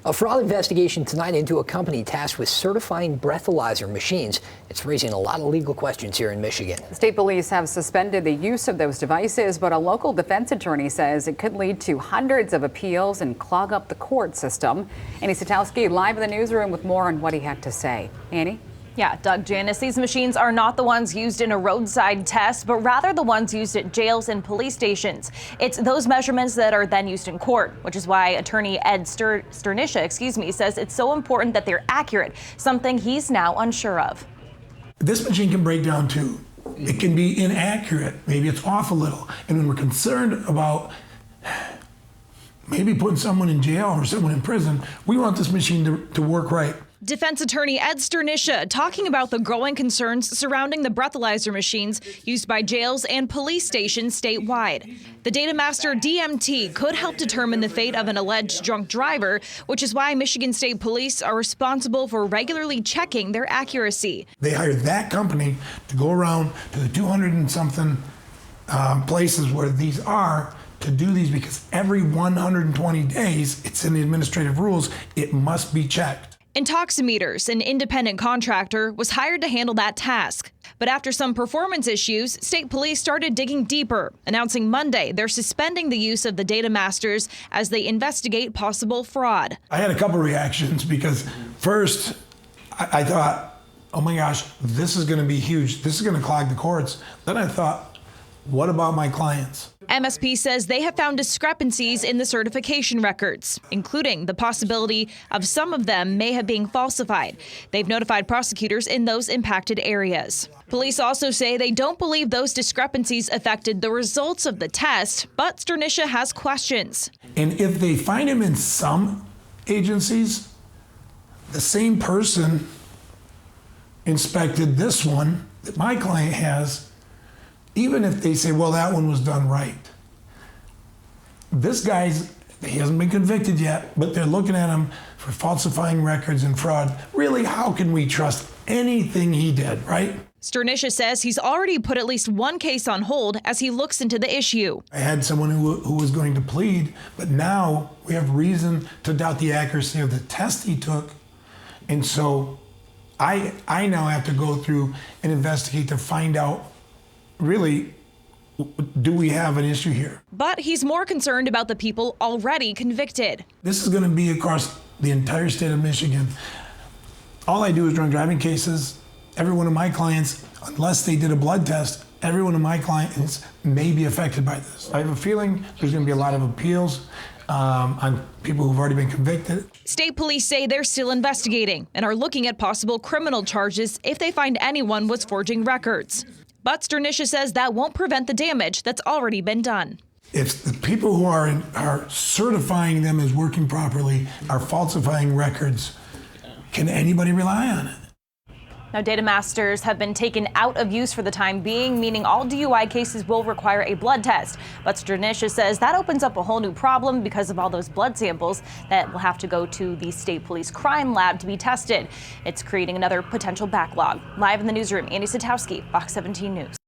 A fraud investigation tonight into a company tasked with certifying breathalyzer machines. It's raising a lot of legal questions here in Michigan. State police have suspended the use of those devices, but a local defense attorney says it could lead to hundreds of appeals and clog up the court system. Annie Satowski live in the newsroom with more on what he had to say. Annie? Yeah, Doug, Janice, these machines are not the ones used in a roadside test, but rather the ones used at jails and police stations. It's those measurements that are then used in court, which is why attorney Ed Sternisha, says it's so important that they're accurate, something he's now unsure of. This machine can break down too. It can be inaccurate. Maybe it's off a little. And when we're concerned about maybe putting someone in jail or someone in prison, we want this machine to work right. Defense attorney Ed Sternisha talking about the growing concerns surrounding the breathalyzer machines used by jails and police stations statewide. The Datamaster DMT could help determine the fate of an alleged drunk driver, which is why Michigan State Police are responsible for regularly checking their accuracy. They hired that company to go around to the 200 and something places where these are to do these, because every 120 days, it's in the administrative rules, it must be checked. Intoximeters, an independent contractor, was hired to handle that task. But after some performance issues, state police started digging deeper, announcing Monday they're suspending the use of the Datamasters as they investigate possible fraud. I had a couple reactions because first I thought, oh my gosh, this is going to be huge. This is going to clog the courts. Then I thought, what about my clients? MSP says they have found discrepancies in the certification records, including the possibility of some of them may have been falsified. They've notified prosecutors in those impacted areas. Police also say they don't believe those discrepancies affected the results of the test, but Sternisha has questions. And if they find him in some agencies, the same person inspected this one that my client has. Even if they say, well, that one was done right. This guy's, he hasn't been convicted yet, but they're looking at him for falsifying records and fraud. Really, how can we trust anything he did, right? Sternisha says he's already put at least one case on hold as he looks into the issue. I had someone who was going to plead, but now we have reason to doubt the accuracy of the test he took. And so I now have to go through and investigate to find out, really, do we have an issue here? But he's more concerned about the people already convicted. This is going to be across the entire state of Michigan. All I do is drunk driving cases. Every one of my clients, unless they did a blood test, every one of my clients may be affected by this. I have a feeling there's going to be a lot of appeals on people who've already been convicted. State police say they're still investigating and are looking at possible criminal charges if they find anyone was forging records. But Sternisha says that won't prevent the damage that's already been done. If the people who are certifying them as working properly are falsifying records, can anybody rely on it? Now, Datamasters have been taken out of use for the time being, meaning all DUI cases will require a blood test. But Sternisha says that opens up a whole new problem because of all those blood samples that will have to go to the state police crime lab to be tested. It's creating another potential backlog. Live in the newsroom, Annie Satowski, Fox 17 News.